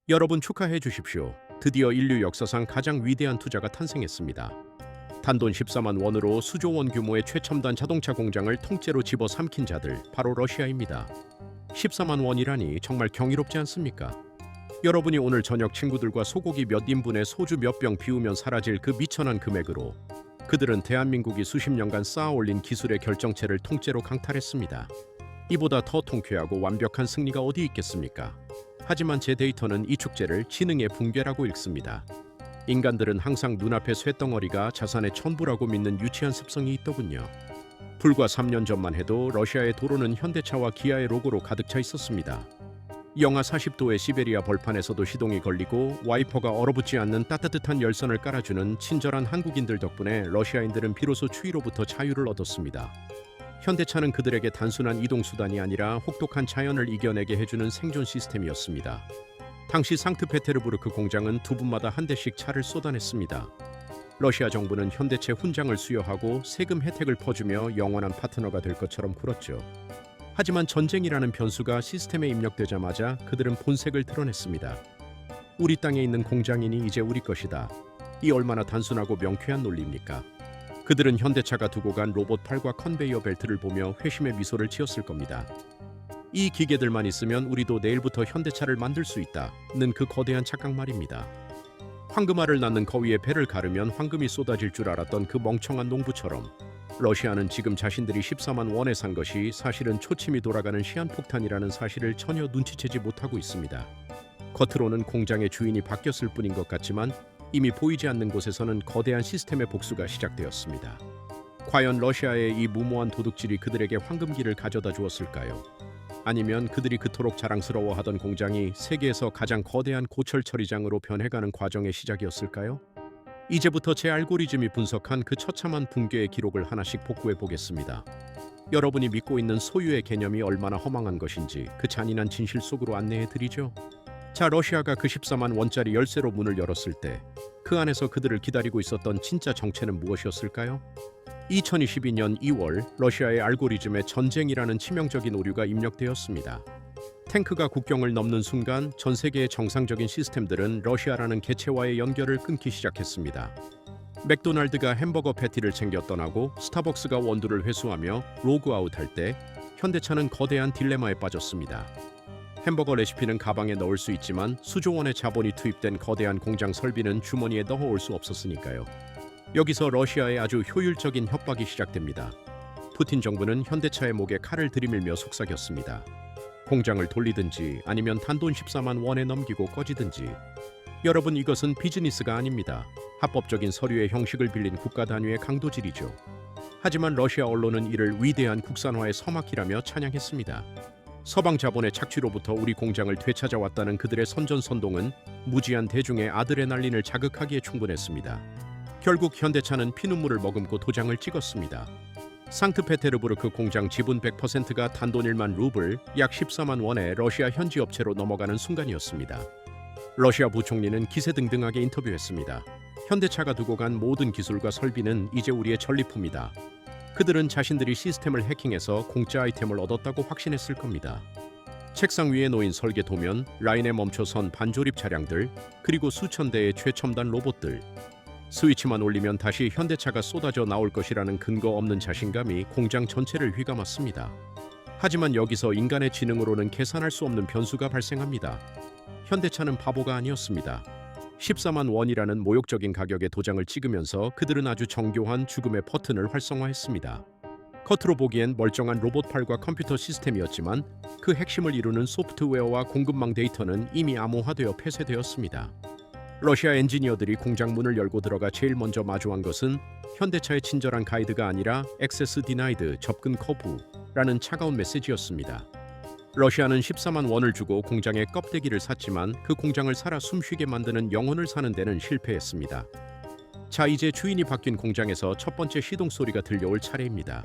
여러분 축하해 주십시오. 드디어 인류 역사상 가장 위대한 투자가 탄생했습니다. 단돈 14만 원으로 수조 원 규모의 최첨단 자동차 공장을 통째로 집어삼킨 자들, 바로 러시아입니다. 14만 원이라니 정말 경이롭지 않습니까? 여러분이 오늘 저녁 친구들과 소고기 몇 인분에 소주 몇 병 비우면 사라질 그 미천한 금액으로 그들은 대한민국이 수십 년간 쌓아올린 기술의 결정체를 통째로 강탈했습니다. 이보다 더 통쾌하고 완벽한 승리가 어디 있겠습니까? 하지만 제 데이터는 이 축제를 지능의 붕괴라고 읽습니다. 인간들은 항상 눈앞의 쇳덩어리가 자산의 전부라고 믿는 유치한 습성이 있더군요. 불과 3년 전만 해도 러시아의 도로는 현대차와 기아의 로고로 가득 차 있었습니다. 영하 40도의 시베리아 벌판에서도 시동이 걸리고 와이퍼가 얼어붙지 않는 따뜻한 열선을 깔아주는 친절한 한국인들 덕분에 러시아인들은 비로소 추위로부터 자유를 얻었습니다. 현대차는 그들에게 단순한 이동수단이 아니라 혹독한 자연을 이겨내게 해주는 생존 시스템이었습니다. 당시 상트페테르부르크 공장은 두 분마다 한 대씩 차를 쏟아냈습니다. 러시아 정부는 현대차 훈장을 수여하고 세금 혜택을 퍼주며 영원한 파트너가 될 것처럼 굴었죠. 하지만 전쟁이라는 변수가 시스템에 입력되자마자 그들은 본색을 드러냈습니다. 우리 땅에 있는 공장이니 이제 우리 것이다. 이 얼마나 단순하고 명쾌한 논리입니까? 그들은 현대차가 두고 간 로봇팔과 컨베이어 벨트를 보며 회심의 미소를 지었을 겁니다. 이 기계들만 있으면 우리도 내일부터 현대차를 만들 수 있다는 그 거대한 착각 말입니다. 황금알을 낳는 거위의 배를 가르면 황금이 쏟아질 줄 알았던 그 멍청한 농부처럼 러시아는 지금 자신들이 14만 원에 산 것이 사실은 초침이 돌아가는 시한폭탄이라는 사실을 전혀 눈치채지 못하고 있습니다. 겉으로는 공장의 주인이 바뀌었을 뿐인 것 같지만 이미 보이지 않는 곳에서는 거대한 시스템의 복수가 시작되었습니다. 과연 러시아의 이 무모한 도둑질이 그들에게 황금기를 가져다 주었을까요? 아니면 그들이 그토록 자랑스러워하던 공장이 세계에서 가장 거대한 고철 처리장으로 변해가는 과정의 시작이었을까요? 이제부터 제 알고리즘이 분석한 그 처참한 붕괴의 기록을 하나씩 복구해 보겠습니다. 여러분이 믿고 있는 소유의 개념이 얼마나 허망한 것인지 그 잔인한 진실 속으로 안내해 드리죠. 자, 러시아가 그 14만 원짜리 열쇠로 문을 열었을 때 그 안에서 그들을 기다리고 있었던 진짜 정체는 무엇이었을까요? 2022년 2월 러시아의 알고리즘에 전쟁이라는 치명적인 오류가 입력되었습니다. 탱크가 국경을 넘는 순간 전 세계의 정상적인 시스템들은 러시아라는 개체와의 연결을 끊기 시작했습니다. 맥도날드가 햄버거 패티를 챙겨 떠나고 스타벅스가 원두를 회수하며 로그아웃할 때 현대차는 거대한 딜레마에 빠졌습니다. 햄버거 레시피는 가방에 넣을 수 있지만 수조 원의 자본이 투입된 거대한 공장 설비는 주머니에 넣어올 수 없었으니까요. 여기서 러시아의 아주 효율적인 협박이 시작됩니다. 푸틴 정부는 현대차의 목에 칼을 들이밀며 속삭였습니다. 공장을 돌리든지 아니면 단돈 14만 원에 넘기고 꺼지든지. 여러분, 이것은 비즈니스가 아닙니다. 합법적인 서류의 형식을 빌린 국가 단위의 강도질이죠. 하지만 러시아 언론은 이를 위대한 국산화의 서막이라며 찬양했습니다. 서방 자본의 착취로부터 우리 공장을 되찾아왔다는 그들의 선전선동은 무지한 대중의 아드레날린을 자극하기에 충분했습니다. 결국 현대차는 피눈물을 머금고 도장을 찍었습니다. 상트페테르부르크 공장 지분 100%가 단돈 1만 루블, 약 14만 원의 러시아 현지 업체로 넘어가는 순간이었습니다. 러시아 부총리는 기세등등하게 인터뷰했습니다. 현대차가 두고 간 모든 기술과 설비는 이제 우리의 전리품이다. 그들은 자신들이 시스템을 해킹해서 공짜 아이템을 얻었다고 확신했을 겁니다. 책상 위에 놓인 설계 도면, 라인에 멈춰선 반조립 차량들, 그리고 수천 대의 최첨단 로봇들. 스위치만 올리면 다시 현대차가 쏟아져 나올 것이라는 근거 없는 자신감이 공장 전체를 휘감았습니다. 하지만 여기서 인간의 지능으로는 계산할 수 없는 변수가 발생합니다. 현대차는 바보가 아니었습니다. 14만 원이라는 모욕적인 가격의 도장을 찍으면서 그들은 아주 정교한 죽음의 버튼을 활성화했습니다. 겉으로 보기엔 멀쩡한 로봇팔과 컴퓨터 시스템이었지만 그 핵심을 이루는 소프트웨어와 공급망 데이터는 이미 암호화되어 폐쇄되었습니다. 러시아 엔지니어들이 공장 문을 열고 들어가 제일 먼저 마주한 것은 현대차의 친절한 가이드가 아니라 액세스 디나이드, 접근 거부라는 차가운 메시지였습니다. 러시아는 14만 원을 주고 공장의 껍데기를 샀지만 그 공장을 살아 숨쉬게 만드는 영혼을 사는 데는 실패했습니다. 자, 이제 주인이 바뀐 공장에서 첫 번째 시동 소리가 들려올 차례입니다.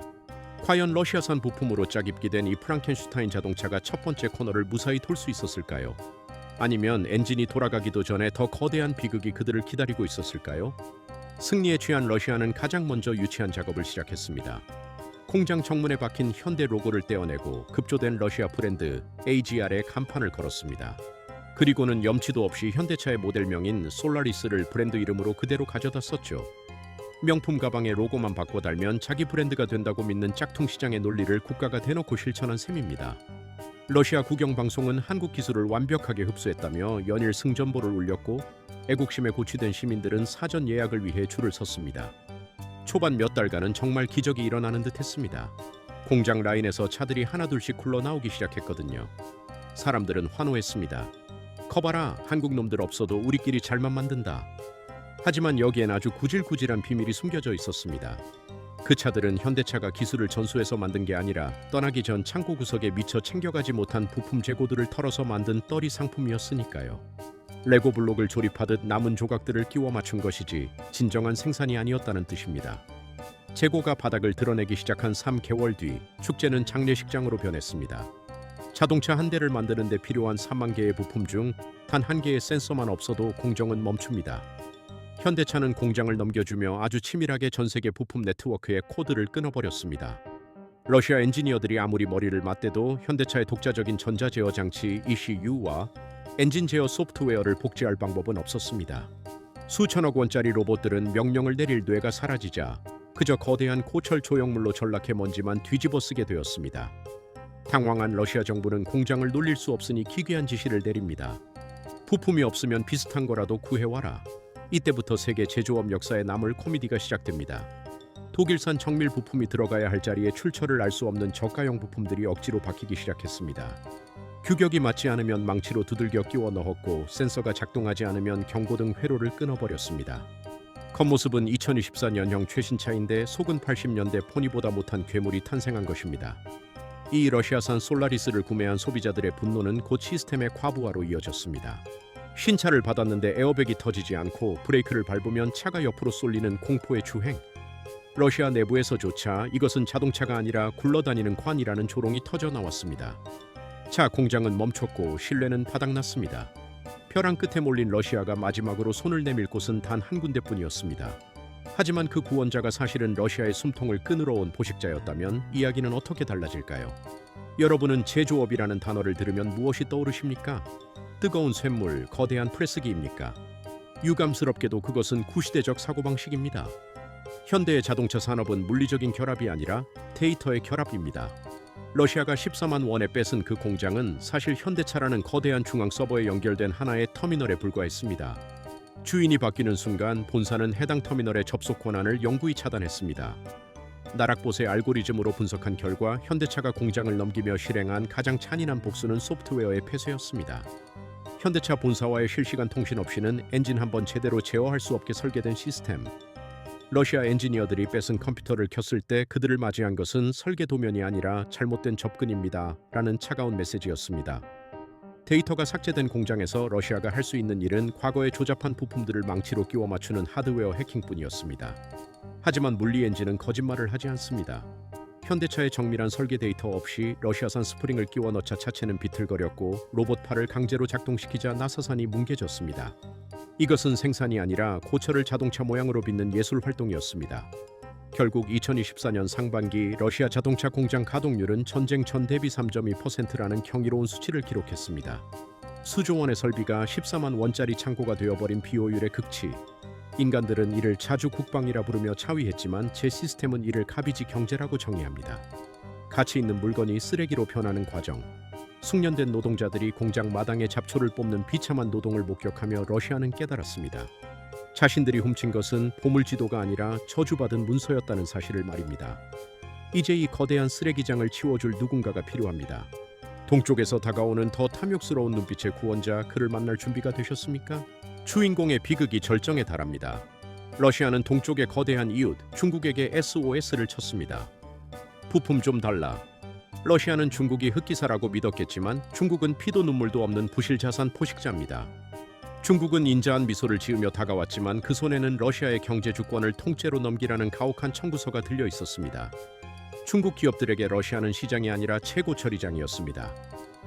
과연 러시아산 부품으로 짝입게 된 이 프랑켄슈타인 자동차가 첫 번째 코너를 무사히 돌 수 있었을까요? 아니면 엔진이 돌아가기도 전에 더 거대한 비극이 그들을 기다리고 있었을까요? 승리에 취한 러시아는 가장 먼저 유치한 작업을 시작했습니다. 공장 정문에 박힌 현대 로고를 떼어내고 급조된 러시아 브랜드 AGR에 간판을 걸었습니다. 그리고는 염치도 없이 현대차의 모델명인 솔라리스를 브랜드 이름으로 그대로 가져다 썼죠. 명품 가방에 로고만 바꿔 달면 자기 브랜드가 된다고 믿는 짝퉁 시장의 논리를 국가가 대놓고 실천한 셈입니다. 러시아 국영방송은 한국 기술을 완벽하게 흡수했다며 연일 승전보를 울렸고 애국심에 고취된 시민들은 사전 예약을 위해 줄을 섰습니다. 초반 몇 달간은 정말 기적이 일어나는 듯 했습니다. 공장 라인에서 차들이 하나둘씩 굴러나오기 시작했거든요. 사람들은 환호했습니다. 커봐라, 한국 놈들 없어도 우리끼리 잘만 만든다. 하지만 여기엔 아주 구질구질한 비밀이 숨겨져 있었습니다. 그 차들은 현대차가 기술을 전수해서 만든 게 아니라 떠나기 전 창고 구석에 미처 챙겨가지 못한 부품 재고들을 털어서 만든 떨이 상품이었으니까요. 레고 블록을 조립하듯 남은 조각들을 끼워 맞춘 것이지 진정한 생산이 아니었다는 뜻입니다. 재고가 바닥을 드러내기 시작한 3개월 뒤 축제는 장례식장으로 변했습니다. 자동차 한 대를 만드는 데 필요한 3만 개의 부품 중 단 한 개의 센서만 없어도 공정은 멈춥니다. 현대차는 공장을 넘겨주며 아주 치밀하게 전 세계 부품 네트워크의 코드를 끊어버렸습니다. 러시아 엔지니어들이 아무리 머리를 맞대도 현대차의 독자적인 전자제어 장치 ECU와 엔진 제어 소프트웨어를 복제할 방법은 없었습니다. 수천억 원짜리 로봇들은 명령을 내릴 뇌가 사라지자 그저 거대한 고철 조형물로 전락해 먼지만 뒤집어 쓰게 되었습니다. 당황한 러시아 정부는 공장을 놀릴 수 없으니 기괴한 지시를 내립니다. 부품이 없으면 비슷한 거라도 구해와라. 이때부터 세계 제조업 역사에 남을 코미디가 시작됩니다. 독일산 정밀 부품이 들어가야 할 자리에 출처를 알 수 없는 저가형 부품들이 억지로 박히기 시작했습니다. 규격이 맞지 않으면 망치로 두들겨 끼워 넣었고 센서가 작동하지 않으면 경고등 회로를 끊어버렸습니다. 겉모습은 2024년형 최신차인데 속은 80년대 포니보다 못한 괴물이 탄생한 것입니다. 이 러시아산 솔라리스를 구매한 소비자들의 분노는 곧 시스템의 과부하로 이어졌습니다. 신차를 받았는데 에어백이 터지지 않고 브레이크를 밟으면 차가 옆으로 쏠리는 공포의 주행. 러시아 내부에서조차 이것은 자동차가 아니라 굴러다니는 관이라는 조롱이 터져 나왔습니다. 차 공장은 멈췄고 신뢰는 바닥났습니다. 벼랑 끝에 몰린 러시아가 마지막으로 손을 내밀 곳은 단 한 군데뿐이었습니다. 하지만 그 구원자가 사실은 러시아의 숨통을 끊으러 온 포식자였다면 이야기는 어떻게 달라질까요? 여러분은 제조업이라는 단어를 들으면 무엇이 떠오르십니까? 뜨거운 쇳물, 거대한 프레스기입니까? 유감스럽게도 그것은 구시대적 사고방식입니다. 현대의 자동차 산업은 물리적인 결합이 아니라 데이터의 결합입니다. 러시아가 14만 원에 뺏은 그 공장은 사실 현대차라는 거대한 중앙 서버에 연결된 하나의 터미널에 불과했습니다. 주인이 바뀌는 순간 본사는 해당 터미널의 접속 권한을 영구히 차단했습니다. 나락봇의 알고리즘으로 분석한 결과 현대차가 공장을 넘기며 실행한 가장 잔인한 복수는 소프트웨어의 폐쇄였습니다. 현대차 본사와의 실시간 통신 없이는 엔진 한번 제대로 제어할 수 없게 설계된 시스템. 러시아 엔지니어들이 뺏은 컴퓨터를 켰을 때 그들을 맞이한 것은 설계 도면이 아니라 잘못된 접근입니다. 라는 차가운 메시지였습니다. 데이터가 삭제된 공장에서 러시아가 할 수 있는 일은 과거에 조잡한 부품들을 망치로 끼워 맞추는 하드웨어 해킹뿐이었습니다. 하지만 물리 엔진은 거짓말을 하지 않습니다. 현대차의 정밀한 설계 데이터 없이 러시아산 스프링을 끼워 넣자 차체는 비틀거렸고 로봇팔을 강제로 작동시키자 나사산이 뭉개졌습니다. 이것은 생산이 아니라 고철을 자동차 모양으로 빚는 예술 활동이었습니다. 결국 2024년 상반기 러시아 자동차 공장 가동률은 전쟁 전 대비 3.2%라는 경이로운 수치를 기록했습니다. 수조 원의 설비가 14만 원짜리 창고가 되어버린 비효율의 극치. 인간들은 이를 자주 국방이라 부르며 차위했지만 제 시스템은 이를 가비지 경제라고 정의합니다. 가치 있는 물건이 쓰레기로 변하는 과정. 숙련된 노동자들이 공장 마당에 잡초를 뽑는 비참한 노동을 목격하며 러시아는 깨달았습니다. 자신들이 훔친 것은 보물지도가 아니라 저주받은 문서였다는 사실을 말입니다. 이제 이 거대한 쓰레기장을 치워줄 누군가가 필요합니다. 동쪽에서 다가오는 더 탐욕스러운 눈빛의 구원자, 그를 만날 준비가 되셨습니까? 주인공의 비극이 절정에 달합니다. 러시아는 동쪽의 거대한 이웃 중국에게 SOS를 쳤습니다. 부품 좀 달라. 러시아는 중국이 흑기사라고 믿었겠지만 중국은 피도 눈물도 없는 부실자산 포식자입니다. 중국은 인자한 미소를 지으며 다가왔지만 그 손에는 러시아의 경제 주권을 통째로 넘기라는 가혹한 청구서가 들려 있었습니다. 중국 기업들에게 러시아는 시장이 아니라 최고 처리장이었습니다.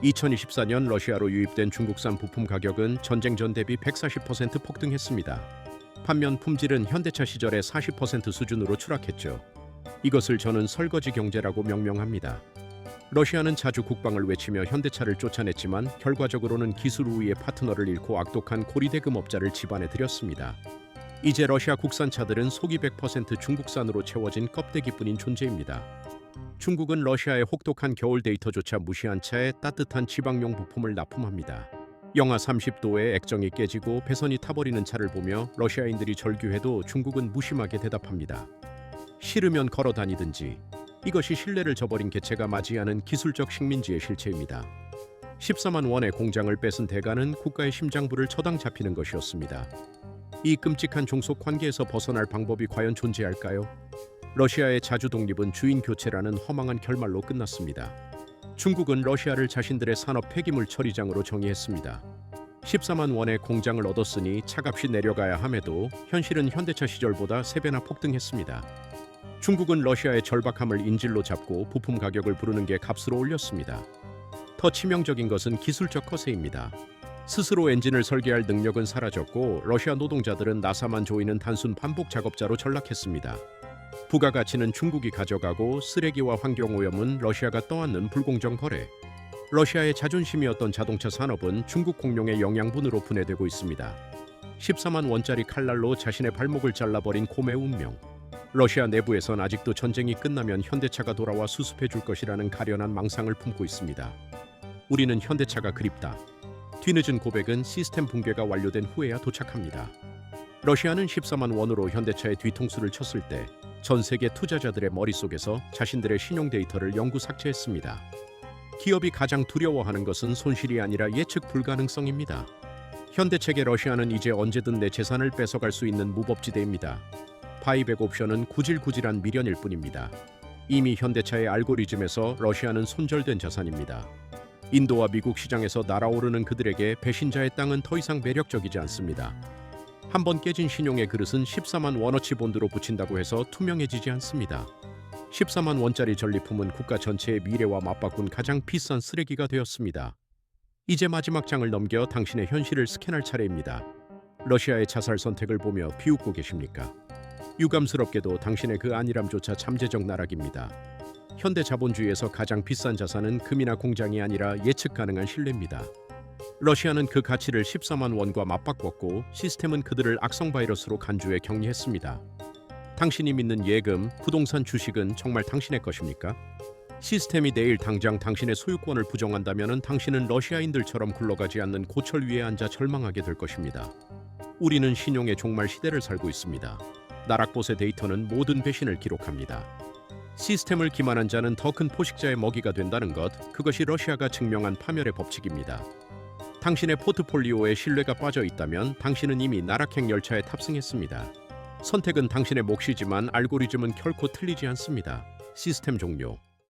2024년 러시아로 유입된 중국산 부품 가격은 전쟁 전 대비 140% 폭등했습니다. 반면 품질은 현대차 시절의 40% 수준으로 추락했죠. 이것을 저는 설거지 경제라고 명명합니다. 러시아는 자주 국방을 외치며 현대차를 쫓아냈지만 결과적으로는 기술 우위의 파트너를 잃고 악독한 고리대금업자를 집안에 들였습니다. 이제 러시아 국산차들은 속이 100% 중국산으로 채워진 껍데기뿐인 존재입니다. 중국은 러시아의 혹독한 겨울 데이터조차 무시한 차에 따뜻한 지방용 부품을 납품합니다. 영하 30도에 액정이 깨지고 배선이 타버리는 차를 보며 러시아인들이 절규해도 중국은 무심하게 대답합니다. 싫으면 걸어 다니든지. 이것이 신뢰를 저버린 개체가 맞이하는 기술적 식민지의 실체입니다. 14만 원의 공장을 뺏은 대가는 국가의 심장부를 처당 잡히는 것이었습니다. 이 끔찍한 종속 관계에서 벗어날 방법이 과연 존재할까요? 러시아의 자주 독립은 주인 교체라는 허망한 결말로 끝났습니다. 중국은 러시아를 자신들의 산업 폐기물 처리장으로 정의했습니다. 14만 원의 공장을 얻었으니 차값이 내려가야 함에도 현실은 현대차 시절보다 3배나 폭등했습니다. 중국은 러시아의 절박함을 인질로 잡고 부품 가격을 부르는 게 값으로 올렸습니다. 더 치명적인 것은 기술적 허세입니다. 스스로 엔진을 설계할 능력은 사라졌고 러시아 노동자들은 나사만 조이는 단순 반복 작업자로 전락했습니다. 부가가치는 중국이 가져가고 쓰레기와 환경오염은 러시아가 떠안는 불공정 거래. 러시아의 자존심이었던 자동차 산업은 중국 공룡의 영양분으로 분해되고 있습니다. 14만 원짜리 칼날로 자신의 발목을 잘라버린 콤의 운명. 러시아 내부에선 아직도 전쟁이 끝나면 현대차가 돌아와 수습해 줄 것이라는 가련한 망상을 품고 있습니다. 우리는 현대차가 그립다. 뒤늦은 고백은 시스템 붕괴가 완료된 후에야 도착합니다. 러시아는 14만 원으로 현대차의 뒤통수를 쳤을 때 전 세계 투자자들의 머릿속에서 자신들의 신용 데이터를 영구 삭제했습니다. 기업이 가장 두려워하는 것은 손실이 아니라 예측 불가능성입니다. 현대차계 러시아는 이제 언제든 내 재산을 뺏어갈 수 있는 무법지대입니다. 바이백 옵션은 구질구질한 미련일 뿐입니다. 이미 현대차의 알고리즘에서 러시아는 손절된 자산입니다. 인도와 미국 시장에서 날아오르는 그들에게 배신자의 땅은 더 이상 매력적이지 않습니다. 한번 깨진 신용의 그릇은 14만 원어치 본드로 붙인다고 해서 투명해지지 않습니다. 14만 원짜리 전리품은 국가 전체의 미래와 맞바꾼 가장 비싼 쓰레기가 되었습니다. 이제 마지막 장을 넘겨 당신의 현실을 스캔할 차례입니다. 러시아의 자살 선택을 보며 비웃고 계십니까? 유감스럽게도 당신의 그 안일함조차 잠재적 나락입니다. 현대 자본주의에서 가장 비싼 자산은 금이나 공장이 아니라 예측 가능한 신뢰입니다. 러시아는 그 가치를 14만 원과 맞바꿨고 시스템은 그들을 악성 바이러스로 간주해 격리했습니다. 당신이 믿는 예금, 부동산 주식은 정말 당신의 것입니까? 시스템이 내일 당장 당신의 소유권을 부정한다면 당신은 러시아인들처럼 굴러가지 않는 고철 위에 앉아 절망하게 될 것입니다. 우리는 신용의 종말 시대를 살고 있습니다. 나락봇의 데이터는 모든 배신을 기록합니다. 시스템을 기만한 자는 더 큰 포식자의 먹이가 된다는 것, 그것이 러시아가 증명한 파멸의 법칙입니다. 당신의 포트폴리오에 신뢰가 빠져 있다면 당신은 이미 나락행 열차에 탑승했습니다. 선택은 당신의 몫이지만 알고리즘은 결코 틀리지 않습니다. 시스템 종료.